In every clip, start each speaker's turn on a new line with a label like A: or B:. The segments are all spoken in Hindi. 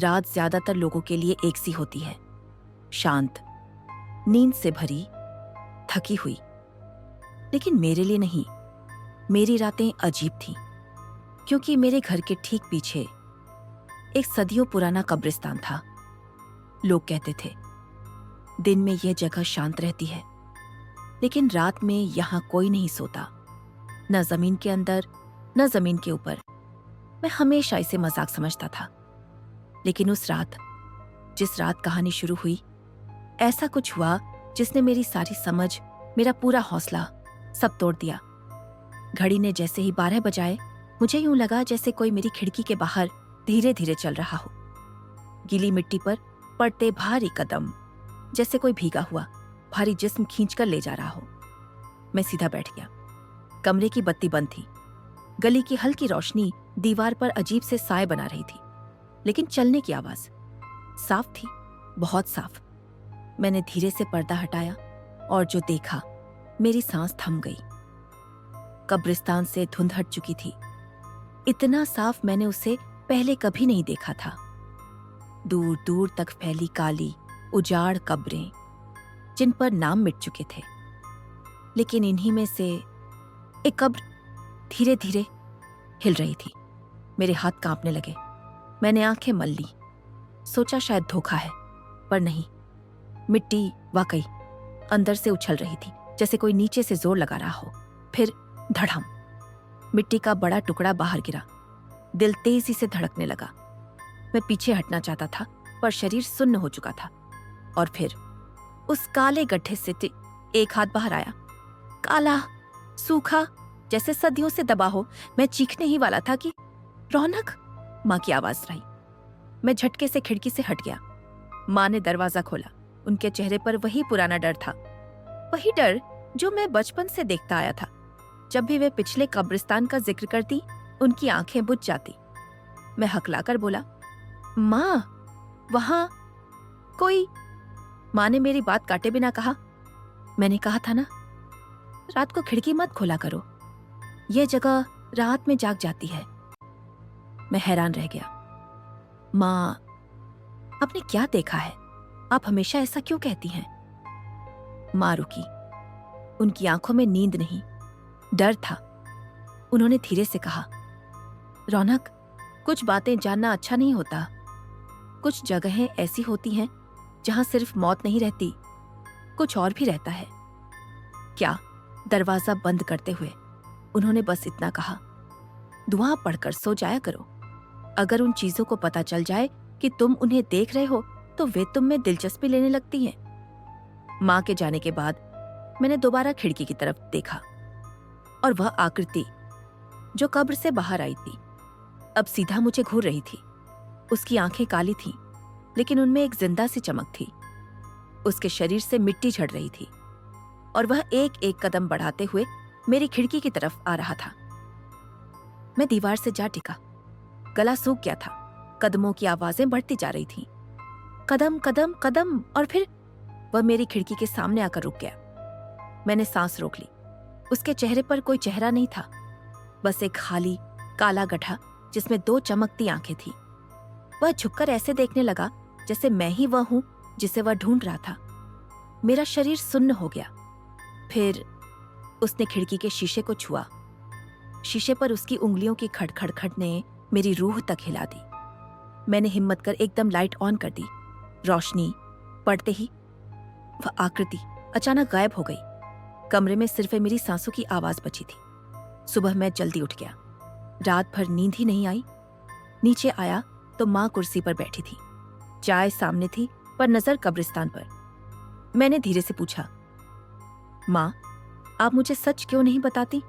A: रात ज्यादातर लोगों के लिए एक सी होती है, शांत, नींद से भरी, थकी हुई। लेकिन मेरे लिए नहीं, मेरी रातें अजीब थीं, क्योंकि मेरे घर के ठीक पीछे एक सदियों पुराना कब्रिस्तान था। लोग कहते थे दिन में यह जगह शांत रहती है, लेकिन रात में यहां कोई नहीं सोता, न जमीन के अंदर न जमीन के ऊपर। मैं हमेशा इसे मजाक समझता था, लेकिन उस रात, जिस रात कहानी शुरू हुई, ऐसा कुछ हुआ जिसने मेरी सारी समझ, मेरा पूरा हौसला सब तोड़ दिया। घड़ी ने जैसे ही 12 बजाए, मुझे यूं लगा जैसे कोई मेरी खिड़की के बाहर धीरे धीरे चल रहा हो। गीली मिट्टी पर पड़ते भारी कदम, जैसे कोई भीगा हुआ भारी जिस्म खींचकर ले जा रहा हो। मैं सीधा बैठ गया। कमरे की बत्ती बंद थी। गली की हल्की रोशनी दीवार पर अजीब से साए बना रही थी, लेकिन चलने की आवाज साफ थी, बहुत साफ। मैंने धीरे से पर्दा हटाया और जो देखा, मेरी सांस थम गई। कब्रिस्तान से धुंध हट चुकी थी। इतना साफ मैंने उसे पहले कभी नहीं देखा था। दूर दूर तक फैली काली उजाड़ कब्रें, जिन पर नाम मिट चुके थे। लेकिन इन्हीं में से एक कब्र धीरे धीरे हिल रही थी। मेरे हाथ कांपने लगे। मैंने आंखें मल ली। सोचा शायद धोखा है, पर नहीं। मिट्टी वाकई अंदर से उछल रही थी, जैसे कोई नीचे से जोर लगा रहा हो। फिर धड़ाम, मिट्टी का बड़ा टुकड़ा बाहर गिरा। दिल तेजी से धड़कने लगा। मैं पीछे हटना चाहता था, पर शरीर सुन्न हो चुका था। और फिर उस काले गड्ढे से एक हाथ बाहर आया, काला, सूखा, जैसे सदियों से दबा हो। मैं चीखने ही वाला था कि रौनक, माँ की आवाज रही। मैं झटके से खिड़की से हट गया। माँ ने दरवाजा खोला। उनके चेहरे पर वही पुराना डर था, वही डर जो मैं बचपन से देखता आया था। जब भी वे पिछले कब्रिस्तान का जिक्र करती, उनकी आंखें बुझ जाती। मैं हकलाकर बोला, माँ, वहां कोई। माँ ने मेरी बात काटे बिना कहा, मैंने कहा था ना, रात को खिड़की मत खोला करो, यह जगह रात में जाग जाती है। मैं हैरान रह गया। माँ, आपने क्या देखा है? आप हमेशा ऐसा क्यों कहती हैं? माँ रुकी। उनकी आंखों में नींद नहीं, डर था। उन्होंने धीरे से कहा, रौनक, कुछ बातें जानना अच्छा नहीं होता। कुछ जगहें ऐसी होती हैं जहां सिर्फ मौत नहीं रहती, कुछ और भी रहता है। क्या? दरवाजा बंद करते हुए उन्होंने बस इतना कहा, दुआ पढ़कर सो जाया करो। अगर उन चीजों को पता चल जाए कि तुम उन्हें देख रहे हो, तो वे तुम में दिलचस्पी लेने लगती हैं। माँ के जाने के बाद मैंने दोबारा खिड़की की तरफ देखा, और वह आकृति जो कब्र से बाहर आई थी, अब सीधा मुझे घूर रही थी। उसकी आंखें काली थीं, लेकिन उनमें एक जिंदा सी चमक थी। उसके शरीर से मिट्टी झड़ रही थी, और वह एक एक कदम बढ़ाते हुए मेरी खिड़की की तरफ आ रहा था। मैं दीवार से जा टिका। गला सूख गया था। कदमों की आवाजें बढ़ती जा रही थीं। कदम कदम कदम, और फिर वह मेरी खिड़की के सामने आकर रुक गया। मैंने सांस रोक ली। उसके चेहरे पर कोई चेहरा नहीं था, बस एक खाली काला गड्ढा जिसमें 2 चमकती आंखें थीं। वह झुककर ऐसे देखने लगा जैसे मैं ही वह हूं जिसे वह ढूंढ रहा था। मेरा शरीर सुन्न हो गया। फिर उसने खिड़की के शीशे को छुआ। शीशे पर उसकी उंगलियों की खड़खड़ ने मेरी रूह तक हिला दी। मैंने हिम्मत कर एकदम लाइट ऑन कर दी। रोशनी पड़ते ही वह आकृति अचानक गायब हो गई। कमरे में सिर्फ मेरी सांसों की आवाज बची थी। सुबह मैं जल्दी उठ गया। रात भर नींद ही नहीं आई। नीचे आया तो माँ कुर्सी पर बैठी थी। चाय सामने थी, पर नजर कब्रिस्तान पर। मैंने धीरे से पूछा, माँ, आप मुझे सच क्यों नहीं बताती?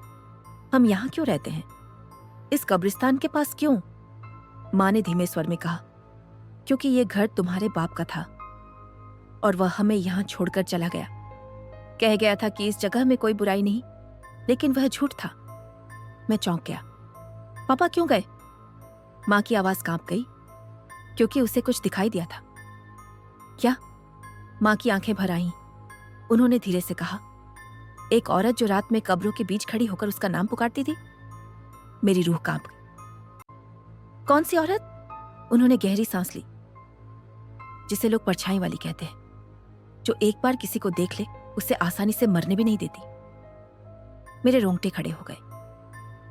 A: हम यहाँ क्यों रहते हैं? इस कब्रिस्तान के पास क्यों? माँ ने धीमे स्वर में कहा, क्योंकि ये घर तुम्हारे बाप का था और वह हमें यहाँ छोड़कर चला गया। कह गया था कि इस जगह में कोई बुराई नहीं, लेकिन वह झूठ था। मैं चौंक गया। पापा क्यों गए? माँ की आवाज कांप गई, क्योंकि उसे कुछ दिखाई दिया था। क्या? माँ की आंखें भर आईं। उन्होंने धीरे से कहा, एक औरत जो रात में कब्रों के बीच खड़ी होकर उसका नाम पुकारती थी। मेरी रूह कांप गई। कौन सी औरत? उन्होंने गहरी सांस ली। जिसे लोग परछाई वाली कहते हैं, जो एक बार किसी को देख ले उसे आसानी से मरने भी नहीं देती। मेरे रोंगटे खड़े हो गए।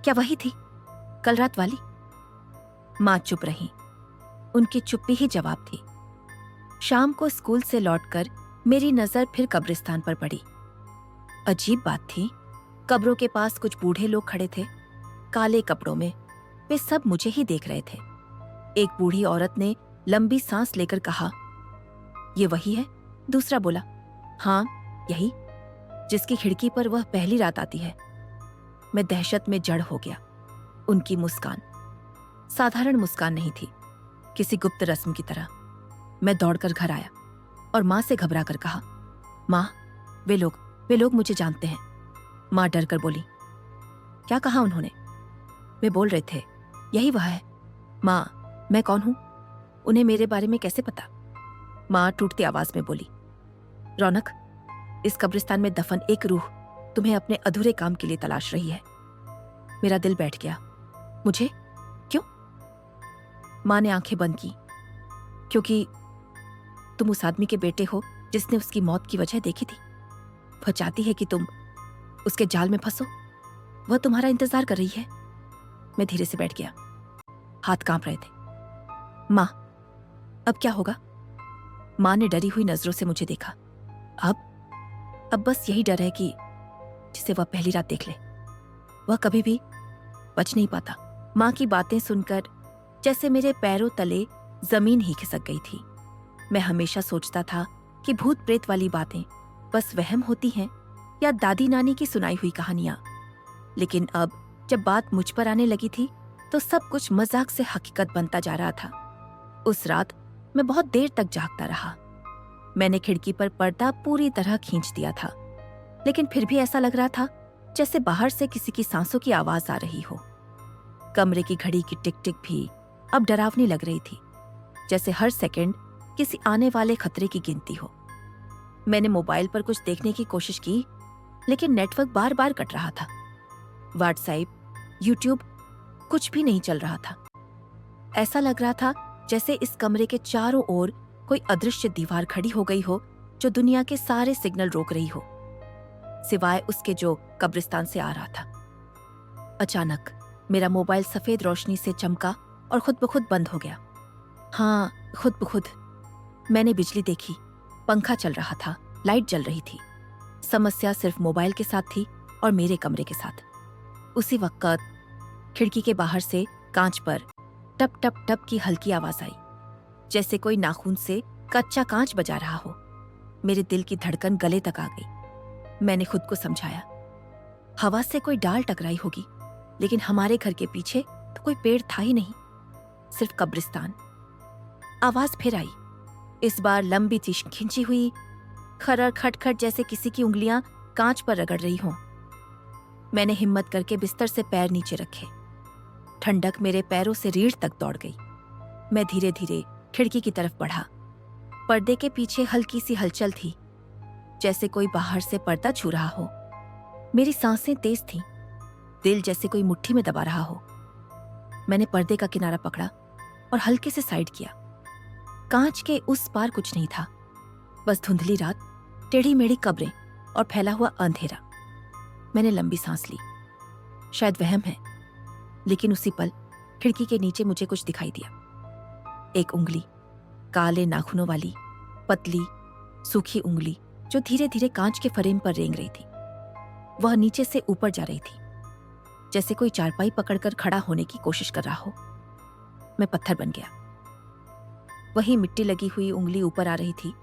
A: क्या वही थी, कल रात वाली? मां चुप रही। उनकी चुप्पी ही जवाब थी। शाम को स्कूल से लौटकर मेरी नजर फिर कब्रिस्तान पर पड़ी। अजीब बात थी, कब्रों के पास कुछ बूढ़े लोग खड़े थे, काले कपड़ों में। वे सब मुझे ही देख रहे थे। एक बूढ़ी औरत ने लंबी सांस लेकर कहा, ये वही है? दूसरा बोला, हाँ यही, जिसकी खिड़की पर वह पहली रात आती है। मैं दहशत में जड़ हो गया। उनकी मुस्कान साधारण मुस्कान नहीं थी, किसी गुप्त रस्म की तरह। मैं दौड़कर घर आया और मां से घबरा कर कहा, मां, वे लोग मुझे जानते हैं। मां डर कर बोली, क्या कहा उन्होंने? वे बोल रहे थे, यही वह है। मां, मैं कौन हूं? उन्हें मेरे बारे में कैसे पता? मां टूटती आवाज में बोली, रौनक, इस कब्रिस्तान में दफन एक रूह तुम्हें अपने अधूरे काम के लिए तलाश रही है। मेरा दिल बैठ गया। मुझे? क्यों? मां ने आंखें बंद की। क्योंकि तुम उस आदमी के बेटे हो जिसने उसकी मौत की वजह देखी थी। वह चाहती है कि तुम उसके जाल में फंसो। वह तुम्हारा इंतजार कर रही है। मैं धीरे से बैठ गया, हाथ कांप रहे थे। मां, अब क्या होगा? मां ने डरी हुई नजरों से मुझे देखा। अब बस यही डर है कि जिसे वह पहली रात देख ले, वह कभी भी बच नहीं पाता। मां की बातें सुनकर जैसे मेरे पैरों तले जमीन ही खिसक गई थी। मैं हमेशा सोचता था कि भूत प्रेत वाली बातें बस वहम होती हैं या दादी नानी की सुनाई हुई कहानियां। लेकिन अब जब बात मुझ पर आने लगी थी तो सब कुछ मजाक से हकीकत बनता जा रहा था। उस रात मैं बहुत देर तक जागता रहा। मैंने खिड़की पर पर्दा पूरी तरह खींच दिया था, लेकिन फिर भी ऐसा लग रहा था जैसे बाहर से किसी की सांसों की आवाज आ रही हो। कमरे की घड़ी की टिक टिक भी अब डरावनी लग रही थी, जैसे हर सेकंड किसी आने वाले खतरे की गिनती हो। मैंने मोबाइल पर कुछ देखने की कोशिश की, लेकिन नेटवर्क बार बार कट रहा था। व्हाट्सएप, यूट्यूब, कुछ भी नहीं चल रहा था। ऐसा लग रहा था जैसे इस कमरे के चारों ओर कोई अदृश्य दीवार खड़ी हो गई हो जो दुनिया के सारे सिग्नल रोक रही हो, सिवाय उसके जो कब्रिस्तान से आ रहा था। अचानक मेरा मोबाइल सफेद रोशनी से चमका और खुद ब खुद बंद हो गया। हाँ, खुद ब खुद। मैंने बिजली देखी, पंखा चल रहा था, लाइट जल रही थी। समस्या सिर्फ मोबाइल के साथ थी और मेरे कमरे के साथ। उसी वक्त खिड़की के बाहर से कांच पर टप टप टप की हल्की आवाज आई, जैसे कोई नाखून से कच्चा कांच बजा रहा हो। मेरे दिल की धड़कन गले तक आ गई। मैंने खुद को समझाया, हवा से कोई डाल टकराई होगी, लेकिन हमारे घर के पीछे तो कोई पेड़ था ही नहीं, सिर्फ कब्रिस्तान। आवाज फिर आई, इस बार लंबी थी, खिंची हुई, खरर खटखट जैसे किसी की उंगलियां कांच पर रगड़ रही हों। मैंने हिम्मत करके बिस्तर से पैर नीचे रखे। ठंडक मेरे पैरों से रीढ़ तक दौड़ गई। मैं धीरे धीरे खिड़की की तरफ बढ़ा। पर्दे के पीछे हल्की सी हलचल थी, जैसे कोई बाहर से पर्दा छू रहा हो। मेरी सांसें तेज थीं, दिल जैसे कोई मुट्ठी में दबा रहा हो। मैंने पर्दे का किनारा पकड़ा और हल्के से साइड किया। कांच के उस पार कुछ नहीं था, बस धुंधली रात, टेढ़ी मेढ़ी कब्रें और फैला हुआ अंधेरा। मैंने लंबी सांस ली। शायद वहम है, लेकिन उसी पल खिड़की के नीचे मुझे कुछ दिखाई दिया। एक उंगली, काले नाखूनों वाली, पतली सूखी उंगली जो धीरे धीरे कांच के फ्रेम पर रेंग रही थी। वह नीचे से ऊपर जा रही थी, जैसे कोई चारपाई पकड़कर खड़ा होने की कोशिश कर रहा हो। मैं पत्थर बन गया। वही मिट्टी लगी हुई उंगली ऊपर आ रही थी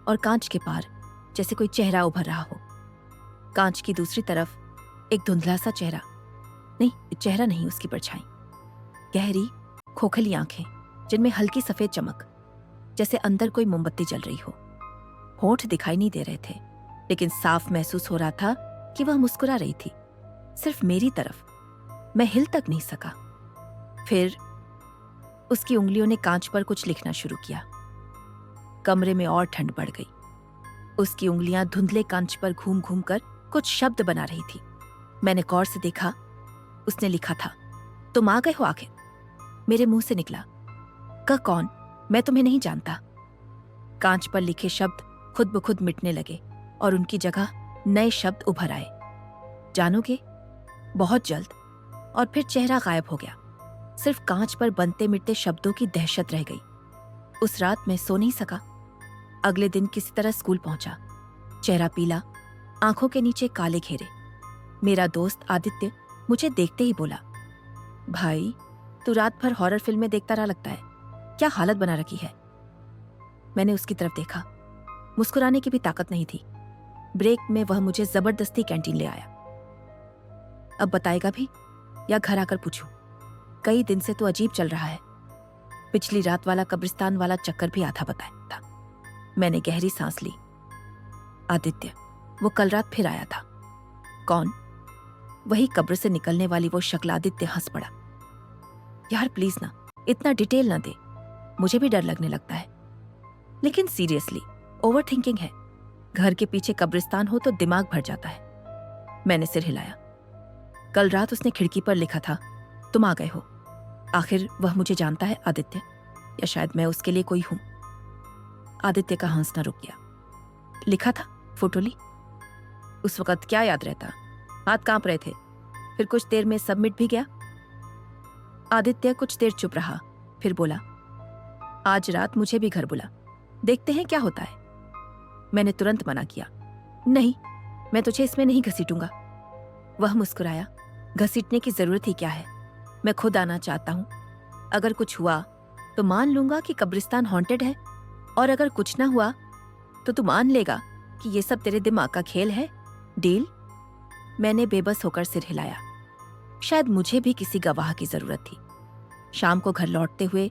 A: और कांच के पार जैसे कोई चेहरा उभर रहा हो। कांच की दूसरी तरफ एक धुंधला सा चेहरा, नहीं, चेहरा नहीं, उसकी परछाई। गहरी खोखली आंखें जिनमें हल्की सफेद चमक, जैसे अंदर कोई मोमबत्ती जल रही हो। होंठ दिखाई नहीं दे रहे थे, लेकिन साफ महसूस हो रहा था कि वह मुस्कुरा रही थी, सिर्फ मेरी तरफ। मैं हिल तक नहीं सका। फिर उसकी उंगलियों ने कांच पर कुछ लिखना शुरू किया। कमरे में और ठंड बढ़ गई। उसकी उंगलियां धुंधले कांच पर घूम घूम कर कुछ शब्द बना रही थी। मैंने गौर से देखा, उसने लिखा था, तुम आ गए हो आखिर। मेरे मुंह से निकला, कौन? मैं तुम्हें नहीं जानता। कांच पर लिखे शब्द खुद ब खुद मिटने लगे और उनकी जगह नए शब्द उभर आए। जानोगे, बहुत जल्द। और फिर चेहरा गायब हो गया। सिर्फ कांच पर बनते मिटते शब्दों की दहशत रह गई। उस रात मैं सो नहीं सका। अगले दिन किसी तरह स्कूल पहुंचा। चेहरा पीला, आंखों के नीचे काले घेरे। मेरा दोस्त आदित्य मुझे देखते ही बोला, भाई तू रात भर हॉरर फिल्में देखता रहा लगता है, क्या हालत बना रखी है। मैंने उसकी तरफ देखा। मुस्कुराने की भी ताकत नहीं थी। ब्रेक में वह मुझे जबरदस्ती कैंटीन ले आया। अब बताएगा भी या घर आकर पूछूं? कई दिन से तो अजीब चल रहा है। पिछली रात वाला कब्रिस्तान वाला चक्कर भी आधा बताया था। मैंने गहरी सांस ली। आदित्य, वो कल रात फिर आया था। कौन? वही कब्र से निकलने वाली वो शक्ल। आदित्य हंस पड़ा। यार प्लीज ना, इतना डिटेल ना दे, मुझे भी डर लगने लगता है। लेकिन सीरियसली, ओवर थिंकिंग है। घर के पीछे कब्रिस्तान हो तो दिमाग भर जाता है। मैंने सिर हिलाया। कल रात उसने खिड़की पर लिखा था, तुम आ गए हो। आखिर वह मुझे जानता है आदित्य, या शायद मैं उसके लिए कोई हूं। आदित्य का हंसना रुक गया। लिखा था, फोटो ली। उस वक्त क्या याद रहता, हाथ कांप रहे थे। फिर कुछ देर में सबमिट भी गया। आदित्य कुछ देर चुप रहा, फिर बोला, आज रात मुझे भी घर बुला, देखते हैं क्या होता है। मैंने तुरंत मना किया, नहीं, मैं तुझे इसमें नहीं घसीटूंगा। वह मुस्कुराया। घसीटने की जरूरत ही क्या है, मैं खुद आना चाहता हूं। अगर कुछ हुआ तो मान लूंगा कि कब्रिस्तान हॉन्टेड है, और अगर कुछ ना हुआ तो तू मान लेगा कि ये सब तेरे दिमाग का खेल है। डील? मैंने बेबस होकर सिर हिलाया। शायद मुझे भी किसी गवाह की जरूरत थी। शाम को घर लौटते हुए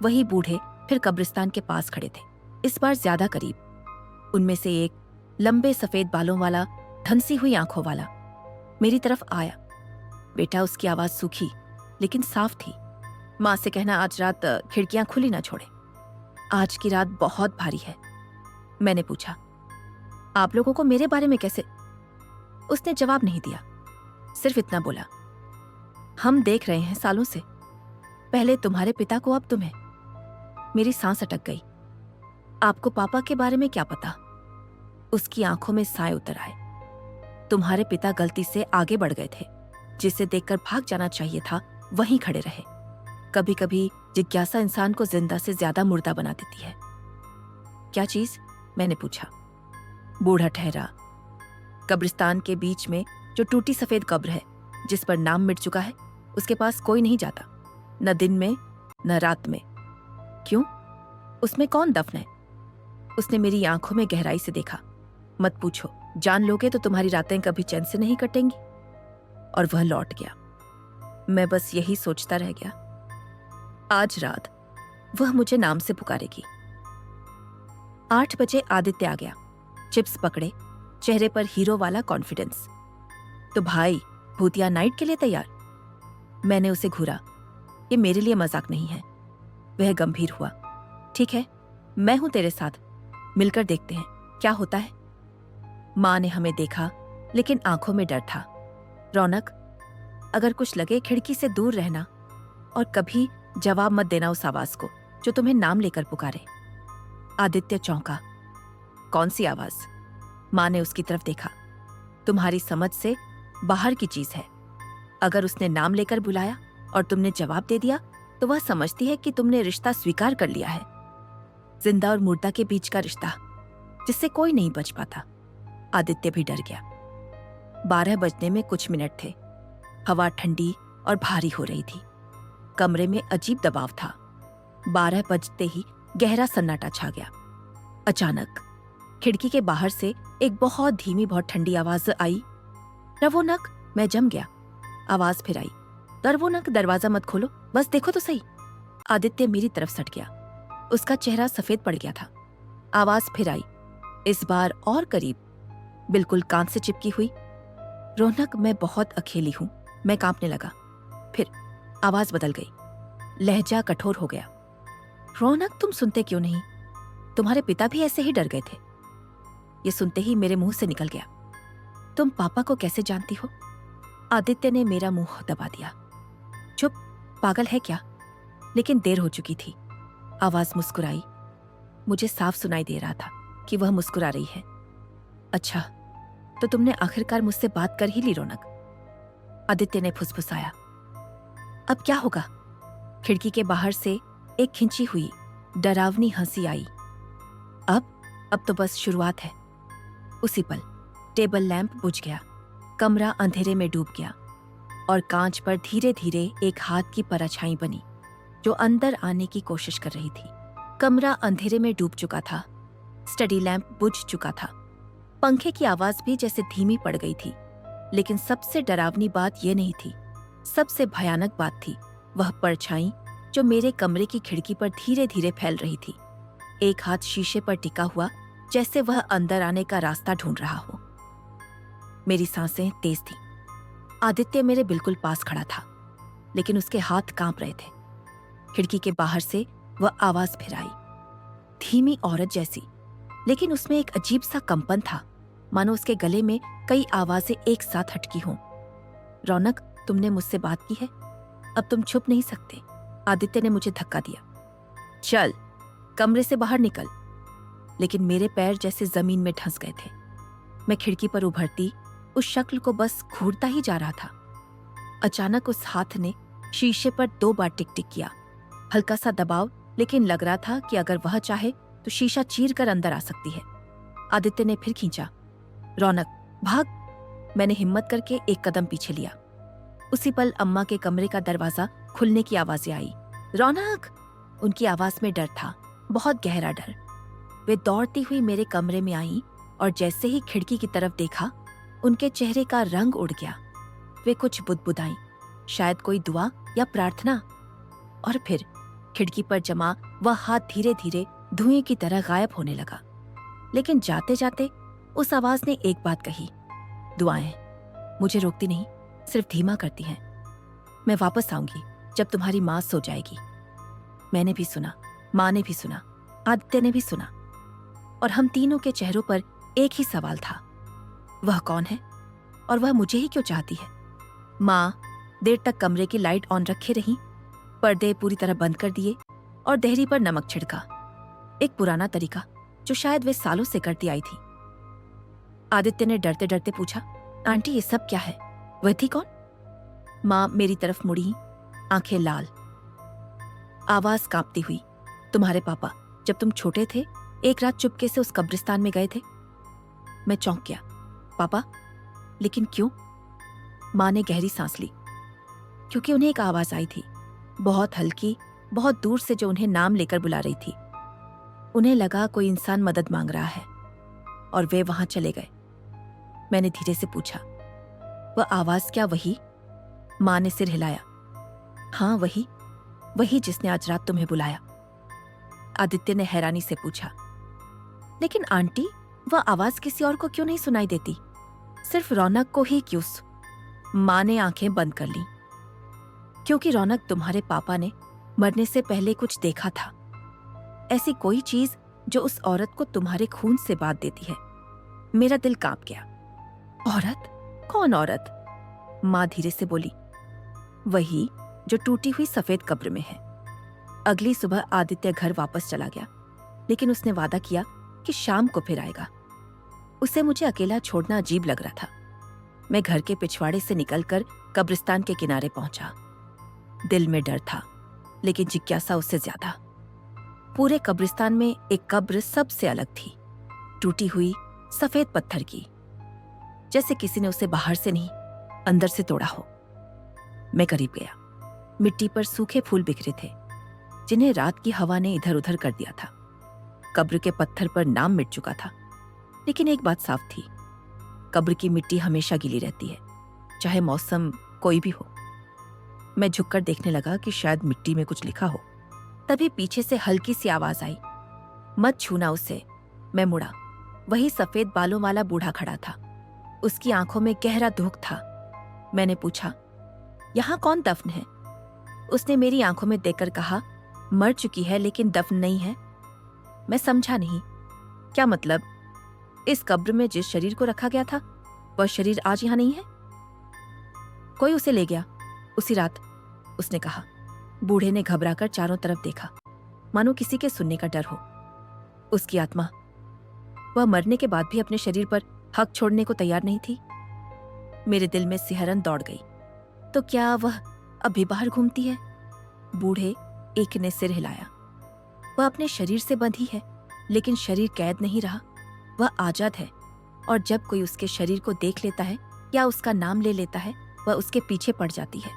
A: वही बूढ़े फिर कब्रिस्तान के पास खड़े थे, इस बार ज्यादा करीब। उनमें से एक, लंबे सफेद बालों वाला, धंसी हुई आंखों वाला, मेरी तरफ आया। बेटा, उसकी आवाज सूखी लेकिन साफ थी। मां से कहना आज रात खिड़कियां खुली ना छोड़े, आज की रात बहुत भारी है। मैंने पूछा, आप लोगों को मेरे बारे में कैसे? उसने जवाब नहीं दिया, सिर्फ इतना बोला, हम देख रहे हैं सालों से, पहले तुम्हारे पिता को, अब तुम्हें। मेरी सांस अटक गई। आपको पापा के बारे में क्या पता? उसकी आंखों में साए उतर आए। तुम्हारे पिता गलती से आगे बढ़ गए थे, जिसे देखकर भाग जाना चाहिए था वहीं खड़े रहे। कभी कभी जिज्ञासा इंसान को जिंदा से ज्यादा मुर्दा बना देती है। क्या चीज? मैंने पूछा। बूढ़ा ठहरा। कब्रिस्तान के बीच में जो टूटी सफेद कब्र है, जिस पर नाम मिट चुका है, उसके पास कोई नहीं जाता, न दिन में न रात में। क्यों? उसमें कौन दफन है? उसने मेरी आंखों में गहराई से देखा। मत पूछो, जान लोगे तो तुम्हारी रातें कभी चैन से नहीं कटेंगी। और वह लौट गया। मैं बस यही सोचता रह गया, आज रात वह मुझे नाम से पुकारेगी। 8 बजे आदित्य आ गया। चिप्स पकड़े, चेहरे पर हीरो वाला कॉन्फिडेंस। तो भाई, भूतिया नाइट के लिए तैयार? मैंने उसे घूरा। ये मेरे लिए मजाक नहीं है। वह गंभीर हुआ। ठीक है, मैं हूं तेरे साथ, मिलकर देखते हैं क्या होता है। मां ने हमें देखा, लेकिन आंखों में डर था। रौनक, अगर कुछ लगे खिड़की से दूर रहना, और कभी जवाब मत देना उस आवाज को जो तुम्हें नाम लेकर पुकारे। आदित्य चौंका। कौन सी आवाज? मां ने उसकी तरफ देखा। तुम्हारी समझ से बाहर की चीज है। अगर उसने नाम लेकर बुलाया और तुमने जवाब दे दिया तो वह समझती है कि तुमने रिश्ता स्वीकार कर लिया है। जिंदा और मुर्दा के बीच का रिश्ता, जिससे कोई नहीं बच पाता। आदित्य भी डर गया। 12 बजने में कुछ मिनट थे। हवा ठंडी और भारी हो रही थी। कमरे में अजीब दबाव था। 12 बजते ही गहरा सन्नाटा छा गया। अचानक खिड़की के बाहर से एक बहुत धीमी, बहुत ठंडी आवाज आई। रवोनक! मैं जम गया। आवाज फिर आई, रवोनक, दरवाजा मत खोलो, बस देखो तो सही। आदित्य मेरी तरफ सट गया। उसका चेहरा सफेद पड़ गया था। आवाज फिर आई, इस बार और करीब, बिल्कुल कान से चिपकी हुई। रौनक, मैं बहुत अकेली हूं। मैं कांपने लगा। फिर आवाज बदल गई। लहजा कठोर हो गया। रौनक, तुम सुनते क्यों नहीं? तुम्हारे पिता भी ऐसे ही डर गए थे। ये सुनते ही मेरे मुंह से निकल गया, तुम पापा को कैसे जानती हो? आदित्य ने मेरा मुंह दबा दिया। चुप, पागल है क्या? लेकिन देर हो चुकी थी। आवाज मुस्कुराई। मुझे साफ सुनाई दे रहा था कि वह मुस्कुरा रही है। अच्छा, तो तुमने आखिरकार मुझसे बात कर ही ली रौनक, आदित्य ने फुसफुसाया। अब क्या होगा? खिड़की के बाहर से एक खिंची हुई डरावनी हंसी आई। अब तो बस शुरुआत है। उसी पल टेबल लैंप बुझ गया, कमरा अंधेरे में डूब गया और कांच पर धीरे धीरे एक हाथ की परछाई बनी जो अंदर आने की कोशिश कर रही थी। कमरा अंधेरे में डूब चुका था, स्टडी लैंप बुझ चुका था, पंखे की आवाज भी जैसे धीमी पड़ गई थी। लेकिन सबसे डरावनी बात यह नहीं थी, सबसे भयानक बात थी वह परछाई जो मेरे कमरे की खिड़की पर धीरे धीरे फैल रही थी। एक हाथ शीशे पर टिका हुआ, जैसे वह अंदर आने का रास्ता ढूंढ रहा हो। मेरी सांसें तेज थीं। आदित्य मेरे बिल्कुल पास खड़ा था, लेकिन उसके हाथ कांप रहे थे। खिड़की के बाहर से वह आवाज फिर आई, धीमी औरत जैसी, लेकिन उसमें एक अजीब सा कंपन था, मानो उसके गले में कई आवाजें एक साथ अटकी हों। रौनक, तुमने मुझसे बात की है, अब तुम छुप नहीं सकते। आदित्य ने मुझे धक्का दिया। चल, कमरे से बाहर निकल। लेकिन मेरे पैर जैसे जमीन में धंस गए थे। मैं खिड़की पर उभरती उस शक्ल को बस घूरता ही जा रहा था। अचानक उस हाथ ने शीशे पर 2 बार टिक टिक किया। हल्का सा दबाव, लेकिन लग रहा था कि अगर वह चाहे तो शीशा चीर कर अंदर आ सकती है। आदित्य ने फिर खींचा। रौनक, भाग। मैंने हिम्मत करके एक कदम पीछे लिया। उसी पल अम्मा के कमरे का दरवाजा खुलने की आवाजें आई। रौनक! उनकी आवाज में डर था, बहुत गहरा डर। वे दौड़ती हुई मेरे कमरे में आईं और जैसे ही खिड़की की तरफ देखा, उनके चेहरे का रंग उड़ गया। वे कुछ बुदबुदाईं, शायद कोई दुआ या प्रार्थना, और फिर खिड़की पर जमा वह हाथ धीरे धीरे धुएं की तरह गायब होने लगा। लेकिन जाते जाते उस आवाज ने एक बात कही, दुआएं मुझे रोकती नहीं, सिर्फ धीमा करती हैं। मैं वापस आऊंगी जब तुम्हारी माँ सो जाएगी। मैंने भी सुना, माँ ने भी सुना, आदित्य ने भी सुना, और हम तीनों के चेहरों पर एक ही सवाल था, वह कौन है और वह मुझे ही क्यों चाहती है? माँ देर तक कमरे की लाइट ऑन रखे रही, पर्दे पूरी तरह बंद कर दिए और देहरी पर नमक छिड़का। एक पुराना तरीका जो शायद वे सालों से करती आई थी। आदित्य ने डरते डरते पूछा, आंटी ये सब क्या है? वह थी कौन? माँ मेरी तरफ मुड़ी, आंखें लाल, आवाज कांपती हुई, तुम्हारे पापा जब तुम छोटे थे एक रात चुपके से उस कब्रिस्तान में गए थे। मैं चौंक गया। पापा? लेकिन क्यों? माँ ने गहरी सांस ली। क्योंकि उन्हें एक आवाज आई थी, बहुत हल्की, बहुत दूर से, जो उन्हें नाम लेकर बुला रही थी। उन्हें लगा कोई इंसान मदद मांग रहा है और वे वहां चले गए। मैंने धीरे से पूछा, वह आवाज क्या वही? माँ ने सिर हिलाया। हाँ वही, वही जिसने आज रात तुम्हें बुलाया। आदित्य ने हैरानी से पूछा, लेकिन आंटी वह आवाज किसी और को क्यों नहीं सुनाई देती, सिर्फ रौनक को ही क्यों? माँ ने आंखें बंद कर लीं। क्योंकि रौनक, तुम्हारे पापा ने मरने से पहले कुछ देखा था, ऐसी कोई चीज जो उस औरत को तुम्हारे खून से बांध देती है। मेरा दिल कांप गया। औरत? कौन औरत? माँ धीरे से बोली, वही जो टूटी हुई सफेद कब्र में है। अगली सुबह आदित्य घर वापस चला गया, लेकिन उसने वादा किया कि शाम को फिर आएगा। उसे मुझे अकेला छोड़ना अजीब लग रहा था। मैं घर के पिछवाड़े से निकलकर कब्रिस्तान के किनारे पहुंचा। दिल में डर था, लेकिन जिज्ञासा उससे ज्यादा। पूरे कब्रिस्तान में एक कब्र सबसे अलग थी, टूटी हुई सफेद पत्थर की, जैसे किसी ने उसे बाहर से नहीं अंदर से तोड़ा हो। मैं करीब गया। मिट्टी पर सूखे फूल बिखरे थे, जिन्हें रात की हवा ने इधर उधर कर दिया था। कब्र के पत्थर पर नाम मिट चुका था, लेकिन एक बात साफ थी, कब्र की मिट्टी हमेशा गीली रहती है, चाहे मौसम कोई भी हो। मैं झुककर देखने लगा कि शायद मिट्टी में कुछ लिखा हो। तभी पीछे से हल्की सी आवाज आई, मत छूना उसे। मैं मुड़ा। वही सफेद बालों वाला बूढ़ा खड़ा था। उसकी आंखों में गहरा दुख था। मैंने पूछा, यहां कौन दफन है? उसने मेरी आंखों में देखकर कहा, मर चुकी है लेकिन दफन नहीं है। मैं समझा नहीं। क्या मतलब? इस कब्र में जिस शरीर को रखा गया था वह शरीर आज यहां नहीं है? कोई उसे ले गया उसी रात, उसने कहा। बूढ़े ने घबराकर चारों तरफ देखा, मानो किसी के सुनने का डर हो। उसकी आत्मा, वह मरने के बाद भी अपने शरीर पर हक छोड़ने को तैयार नहीं थी। मेरे दिल में सिहरन दौड़ गई। तो क्या वह अब भी बाहर घूमती है? बूढ़े एक ने सिर हिलाया। वह अपने शरीर से बंधी है, लेकिन शरीर कैद नहीं रहा, वह आजाद है। और जब कोई उसके शरीर को देख लेता है या उसका नाम ले लेता है, वह उसके पीछे पड़ जाती है।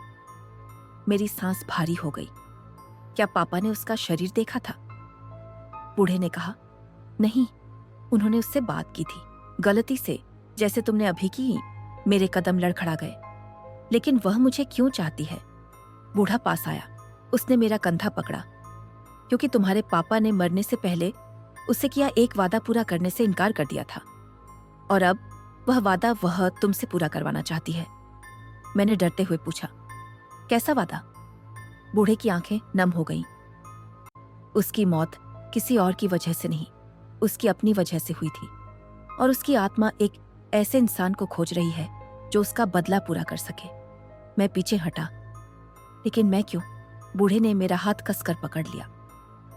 A: मेरी सांस भारी हो गई। क्या पापा ने उसका शरीर देखा था? बूढ़े ने कहा, नहीं, उन्होंने उससे बात की थी, गलती से, जैसे तुमने अभी की। मेरे कदम लड़खड़ा गए। लेकिन वह मुझे क्यों चाहती है? बूढ़ा पास आया। उसने मेरा कंधा पकड़ा, क्योंकि तुम्हारे पापा ने मरने से पहले उससे किया एक वादा पूरा करने से इनकार कर दिया था, और अब वह वादा वह तुमसे पूरा करवाना चाहती है। मैंने डरते हुए पूछा, कैसा वादा? बूढ़े की आंखें नम हो गईं। उसकी मौत किसी और की वजह से नहीं, उसकी अपनी वजह से हुई थी, और उसकी आत्मा एक ऐसे इंसान को खोज रही है जो उसका बदला पूरा कर सके। मैं पीछे हटा। लेकिन मैं क्यों? बूढ़े ने मेरा हाथ कसकर पकड़ लिया।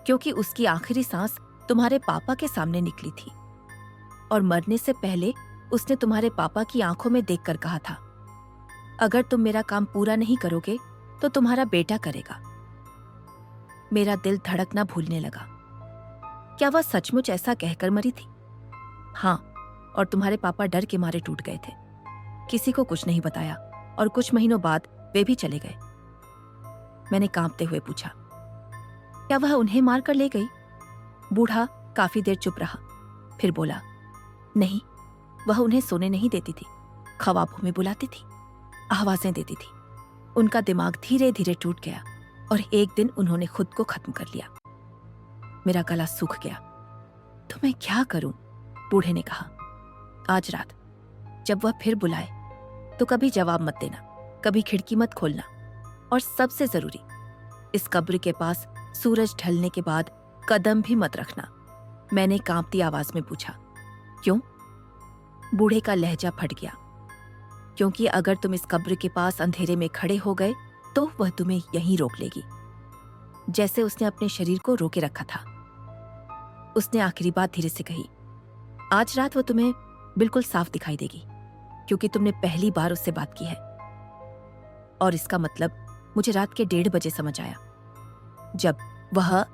A: क्योंकि उसकी आखिरी सांस तुम्हारे पापा के सामने निकली थी, और मरने से पहले उसने तुम्हारे पापा की आंखों में देखकर कहा था, अगर तुम मेरा काम पूरा नहीं करोगे तो तुम्हारा बेटा करेगा। मेरा दिल धड़कना भूलने लगा। क्या वह सचमुच ऐसा कहकर मरी थी? हाँ, और तुम्हारे पापा डर के मारे टूट गए थे। किसी को कुछ नहीं बताया, और कुछ महीनों बाद वे भी चले गए। मैंने कांपते हुए पूछा, क्या वह उन्हें मार कर ले गई? बूढ़ा काफी देर चुप रहा, फिर बोला, नहीं, वह उन्हें सोने नहीं देती थी, ख्वाबों में बुलाती थी, आवाजें देती थी। उनका दिमाग धीरे धीरे टूट गया, और एक दिन उन्होंने खुद को खत्म कर लिया। मेरा गला सूख गया। तो मैं क्या करूं? बूढ़े ने कहा, आज रात जब वह फिर बुलाए तो कभी जवाब मत देना, कभी खिड़की मत खोलना, और सबसे जरूरी, इस कब्र के पास सूरज ढलने के बाद कदम भी मत रखना। मैंने कांपती आवाज में पूछा, क्यों? बूढ़े का लहजा फट गया। क्योंकि अगर तुम इस कब्र के पास अंधेरे में खड़े हो गए तो वह तुम्हें यहीं रोक लेगी, जैसे उसने अपने शरीर को रोके रखा था। उसने आखिरी बात धीरे से कही, आज रात वो तुम्हें बिल्कुल साफ दिखाई देगी, क्योंकि तुमने पहली बार उससे बात की है। और इसका मतलब मुझे रात के 1:30 बजे समझ आया, जब वह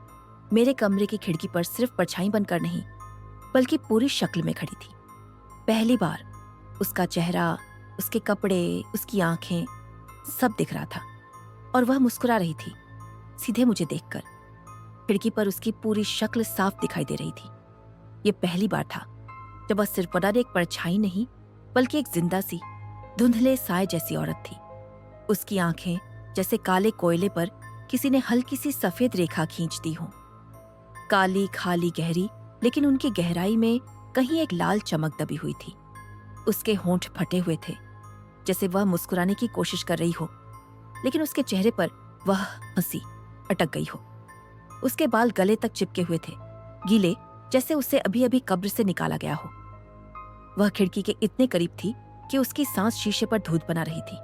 A: मेरे कमरे की खिड़की पर सिर्फ परछाई बनकर नहीं, बल्कि पूरी शक्ल में खड़ी थी। पहली बार उसका चेहरा, उसके कपड़े, उसकी आंखें, सब दिख रहा था, और वह मुस्कुरा रही थी, सीधे मुझे देखकर। खिड़की पर उसकी पूरी शक्ल साफ दिखाई दे रही थी। ये पहली बार था जब वह सिर्फ एक परछाई नहीं, बल्कि एक जिंदा सी, धुंधले साए जैसी औरत थी। उसकी आंखें जैसे काले कोयले पर किसी ने हल्की सी सफेद रेखा खींच दी हो, काली, खाली, गहरी, लेकिन उनकी गहराई में कहीं एक लाल चमक दबी हुई थी। उसके होंठ फटे हुए थे, जैसे वह मुस्कुराने की कोशिश कर रही हो, लेकिन उसके चेहरे पर वह हंसी अटक गई हो। उसके बाल गले तक चिपके हुए थे, गीले, जैसे उसे अभी अभी कब्र से निकाला गया हो। वह खिड़की के इतने करीब थी कि उसकी सांस शीशे पर धूत बना रही थी।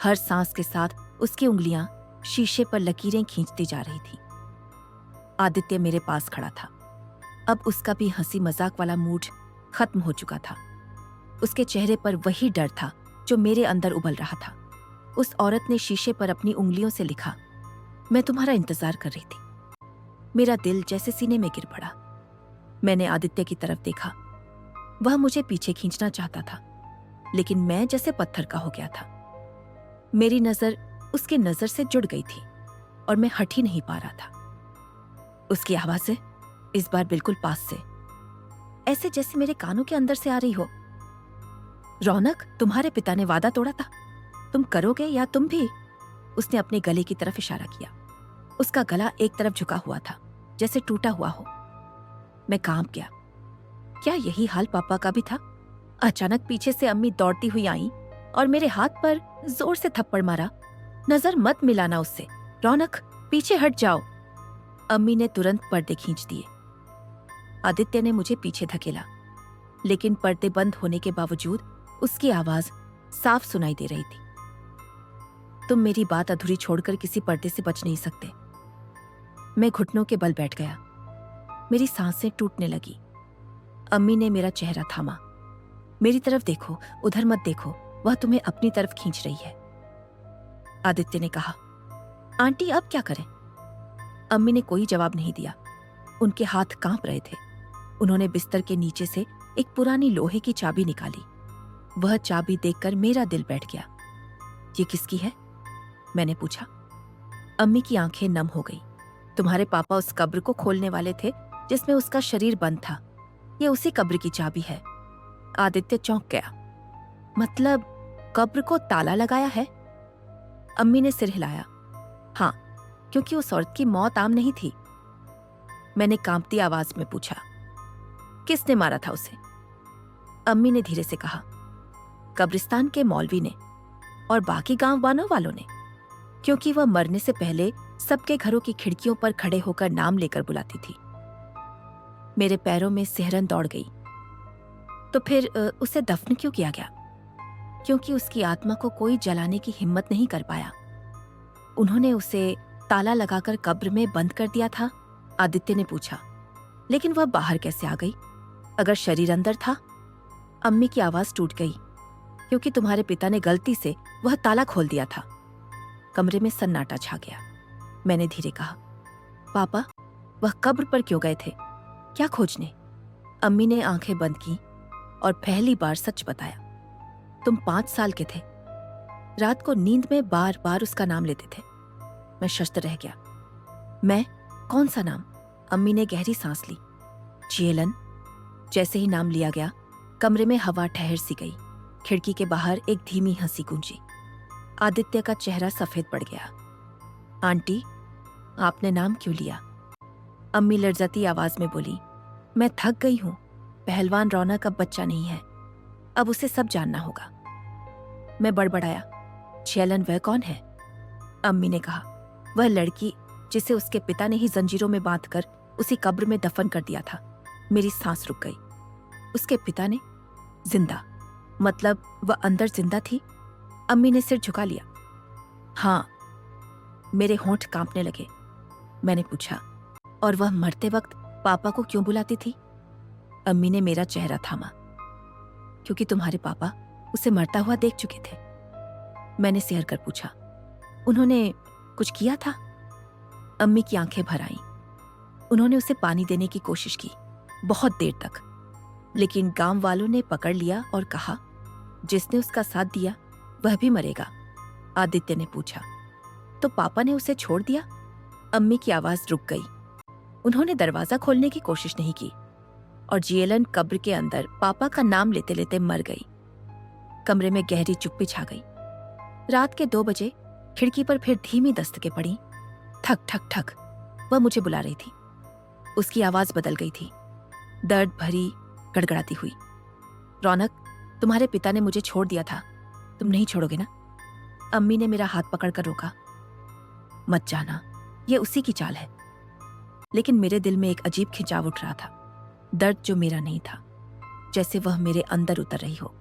A: हर सांस के साथ उसकी उंगलियां शीशे पर लकीरें खींचती जा रही थी। आदित्य मेरे पास खड़ा था। अब उसका भी हंसी मजाक वाला मूड खत्म हो चुका था। उसके चेहरे पर वही डर था जो मेरे अंदर उबल रहा था। उस औरत ने शीशे पर अपनी उंगलियों से लिखा, मैं तुम्हारा इंतजार कर रही थी। मेरा दिल जैसे सीने में गिर पड़ा। मैंने आदित्य की तरफ देखा। वह मुझे पीछे खींचना चाहता था, लेकिन मैं जैसे पत्थर का हो गया था। मेरी नजर उसकी नजर से जुड़ गई थी, और मैं हट ही नहीं पा रहा था। उसकी आवाज़ इस बार बिल्कुल पास से, ऐसे जैसे मेरे कानों के अंदर से आ रही हो। रौनक, तुम्हारे पिता ने वादा तोड़ा था, तुम करोगे या तुम भी? उसने अपने गले की तरफ इशारा किया। उसका गला एक तरफ झुका हुआ था, जैसे टूटा हुआ हो। मैं कांप गया। क्या यही हाल पापा का भी था? अचानक पीछे से अम्मी दौड़ती हुई आई और मेरे हाथ पर जोर से थप्पड़ मारा। नजर मत मिलाना उससे, रौनक, पीछे हट जाओ। अम्मी ने तुरंत पर्दे खींच दिए। आदित्य ने मुझे पीछे धकेला, लेकिन पर्दे बंद होने के बावजूद उसकी आवाज साफ सुनाई दे रही थी। तुम मेरी बात अधूरी छोड़कर किसी पर्दे से बच नहीं सकते। मैं घुटनों के बल बैठ गया। मेरी सांसें टूटने लगी। अम्मी ने मेरा चेहरा थामा। मेरी तरफ देखो, उधर मत देखो, वह तुम्हें अपनी तरफ खींच रही है। आदित्य ने कहा। आंटी अब क्या करें? अम्मी ने कोई जवाब नहीं दिया। उनके हाथ कांप रहे थे। उन्होंने बिस्तर के नीचे से एक पुरानी लोहे की चाबी निकाली। वह चाबी देखकर मेरा दिल बैठ गया। ये किसकी है? मैंने पूछा। अम्मी की आंखें नम हो गई। तुम्हारे पापा उस कब्र को खोलने वाले थे जिसमें उसका शरीर बंद था। ये उसी कब्र की चाबी है। आदित्य चौंक गया। मतलब कब्र को ताला लगाया है? अम्मी ने सिर हिलाया। हाँ, क्योंकि उस औरत की मौत आम नहीं थी। मैंने कांपती आवाज में पूछा। किसने मारा था उसे? अम्मी ने धीरे से कहा। कब्रिस्तान के मौलवी ने और बाकी गांव वालों ने, क्योंकि वह मरने से पहले सबके घरों की खिड़कियों पर खड़े होकर नाम लेकर बुलाती थी। मेरे पैरों में सिहरन दौड़ गई। तो फिर उसे दफन क्यों किया गया? क्योंकि उसकी आत्मा को कोई जलाने की हिम्मत नहीं कर पाया। उन्होंने उसे ताला लगाकर कब्र में बंद कर दिया था। आदित्य ने पूछा। लेकिन वह बाहर कैसे आ गई अगर शरीर अंदर था? अम्मी की आवाज टूट गई। क्योंकि तुम्हारे पिता ने गलती से वह ताला खोल दिया था। कमरे में सन्नाटा छा गया। मैंने धीरे कहा। पापा, वह कब्र पर क्यों गए थे? क्या खोजने? अम्मी ने आंखें बंद की और पहली बार सच बताया। तुम 5 साल के थे। रात को नींद में बार बार उसका नाम लेते थे। मैं शस्त रह गया। मैं? कौन सा नाम? अम्मी ने गहरी सांस ली। जिएलन। जैसे ही नाम लिया गया, कमरे में हवा ठहर सी गई। खिड़की के बाहर एक धीमी हंसी गूंजी। आदित्य का चेहरा सफेद पड़ गया। आंटी, आपने नाम क्यों लिया? अम्मी लर्जती आवाज में बोली। मैं थक गई हूं। पहलवान रौनक अब बच्चा नहीं है। अब उसे सब जानना होगा। मैं बड़बड़ाया। जिएलन वह कौन है? अम्मी ने कहा। वह लड़की जिसे उसके पिता ने ही जंजीरों में बांधकर उसी कब्र में दफन कर दिया था। मेरी सांस रुक गई। उसके पिता ने? जिंदा? मतलब वह अंदर जिंदा थी? अम्मी ने सिर झुका लिया। हाँ। मेरे होंठ कांपने लगे। मैंने पूछा, और वह मरते वक्त पापा को क्यों बुलाती थी? अम्मी ने मेरा चेहरा थामा। क्योंकि तुम्हारे पापा उसे मरता हुआ देख चुके थे। मैंने सिहर कर पूछा। उन्होंने कुछ किया था? अम्मी की आंखें भर आईं। उन्होंने उसे पानी देने की कोशिश की, बहुत देर तक। लेकिन गांव वालों ने पकड़ लिया और कहा, जिसने उसका साथ दिया वह भी मरेगा। आदित्य ने पूछा। तो पापा ने उसे छोड़ दिया? अम्मी की आवाज रुक गई। उन्होंने दरवाजा खोलने की कोशिश नहीं की और जिएलन कब्र के अंदर पापा का नाम लेते लेते मर गई। कमरे में गहरी चुप्पी छा गई। रात के 2 बजे खिड़की पर फिर धीमी दस्तकें पड़ी। ठक ठक ठक। वह मुझे बुला रही थी। उसकी आवाज बदल गई थी, दर्द भरी, गड़गड़ाती हुई। रौनक, तुम्हारे पिता ने मुझे छोड़ दिया था। तुम नहीं छोड़ोगे ना? अम्मी ने मेरा हाथ पकड़कर रोका। मत जाना, ये उसी की चाल है। लेकिन मेरे दिल में एक अजीब खिंचाव उठ रहा था। दर्द जो मेरा नहीं था, जैसे वह मेरे अंदर उतर रही हो।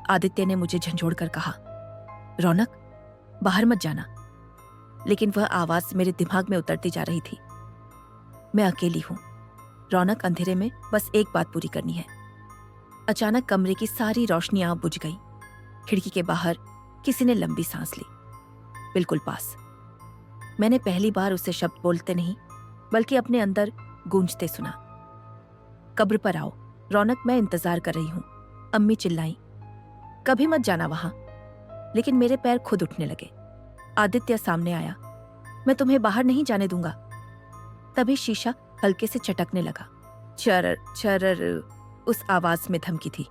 A: आदित्य ने मुझे झंझोड़कर कहा, रौनक, बाहर मत जाना। लेकिन वह आवाज मेरे दिमाग में उतरती जा रही थी। मैं अकेली हूं। रौनक, अंधेरे में बस एक बात पूरी करनी है। अचानक कमरे की सारी रोशनियां बुझ गई। खिड़की के बाहर किसी ने लंबी सांस ली, बिल्कुल पास। मैंने पहली बार उसे शब्द बोलते नहीं बल्कि अपने अंदर गूंजते सुना। कब्र पर आओ रौनक, मैं इंतजार कर रही हूं। अम्मी चिल्लाई। कभी मत जाना वहां। लेकिन मेरे पैर खुद उठने लगे। आदित्य सामने आया। मैं तुम्हें बाहर नहीं जाने दूंगा। तभी शीशा हल्के से चटकने लगा। चरर चरर, उस आवाज में धमकी थी।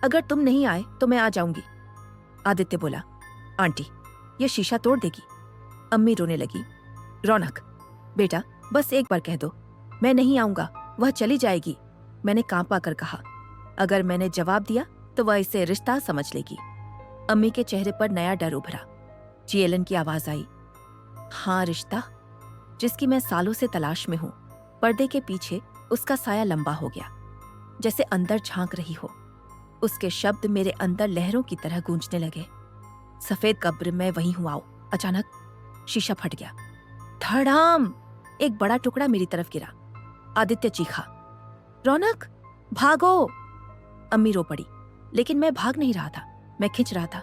A: अगर तुम नहीं आए तो मैं आ जाऊंगी। आदित्य बोला। आंटी, ये शीशा तोड़ देगी। अम्मी रोने लगी। रौनक, बेटा, बस एक बार कह दो, मैं नहीं आऊंगा, वह चली जाएगी। मैंने कांपा कर कहा। अगर मैंने जवाब दिया तो वह इसे रिश्ता समझ लेगी। अम्मी के चेहरे पर नया डर उभरा। जिएलन की आवाज आई। हाँ, रिश्ता, जिसकी मैं सालों से तलाश में हूं। पर्दे के पीछे उसका साया लंबा हो गया, जैसे अंदर झांक रही हो। उसके शब्द मेरे अंदर लहरों की तरह गूंजने लगे। सफेद कब्र में वहीं हूं, आओ। अचानक शीशा फट गया। धड़ाम! एक बड़ा टुकड़ा मेरी तरफ गिरा। आदित्य चीखा, रौनक भागो। अम्मी रो पड़ी, लेकिन मैं भाग नहीं रहा था, मैं खिंच रहा था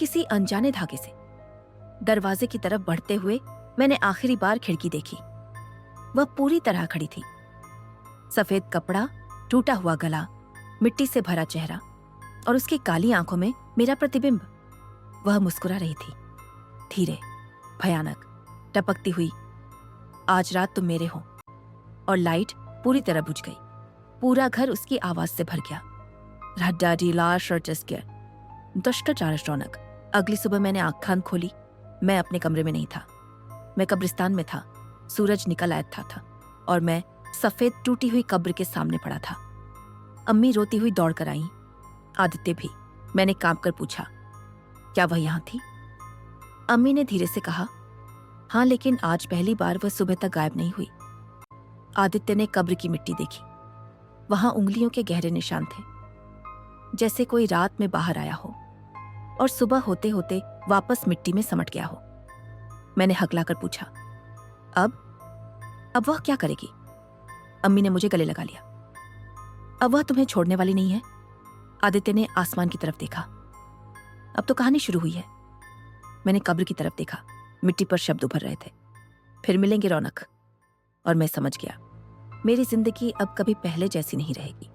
A: किसी अनजाने धागे से। दरवाजे की तरफ बढ़ते हुए मैंने आखिरी बार खिड़की देखी। वह पूरी तरह खड़ी थी। सफेद कपड़ा, टूटा हुआ गला, मिट्टी से भरा चेहरा और उसकी काली आंखों में मेरा प्रतिबिंब। वह मुस्कुरा रही थी, धीरे, भयानक, टपकती हुई, आज रात तुम मेरे हो। और लाइट पूरी तरह बुझ गई। पूरा घर उसकी आवाज से भर गया। रौनक। अगली सुबह मैंने आंख खान खोली। मैं अपने कमरे में नहीं था, मैं कब्रिस्तान में था। सूरज निकल आया था और मैं सफेद टूटी हुई कब्र के सामने पड़ा था। अम्मी रोती हुई दौड़ कर आई, आदित्य भी। मैंने कांप कर पूछा, क्या वह यहां थी? अम्मी ने धीरे से कहा, हाँ, लेकिन आज पहली बार वह सुबह तक गायब नहीं हुई। आदित्य ने कब्र की मिट्टी देखी। वहां उंगलियों के गहरे निशान थे, जैसे कोई रात में बाहर आया हो और सुबह होते होते वापस मिट्टी में समट गया हो। मैंने हकलाकर पूछा, अब वह क्या करेगी? अम्मी ने मुझे गले लगा लिया। अब वह तुम्हें छोड़ने वाली नहीं है। आदित्य ने आसमान की तरफ देखा। अब तो कहानी शुरू हुई है। मैंने कब्र की तरफ देखा। मिट्टी पर शब्द उभर रहे थे, फिर मिलेंगे रौनक। और मैं समझ गया, मेरी जिंदगी अब कभी पहले जैसी नहीं रहेगी।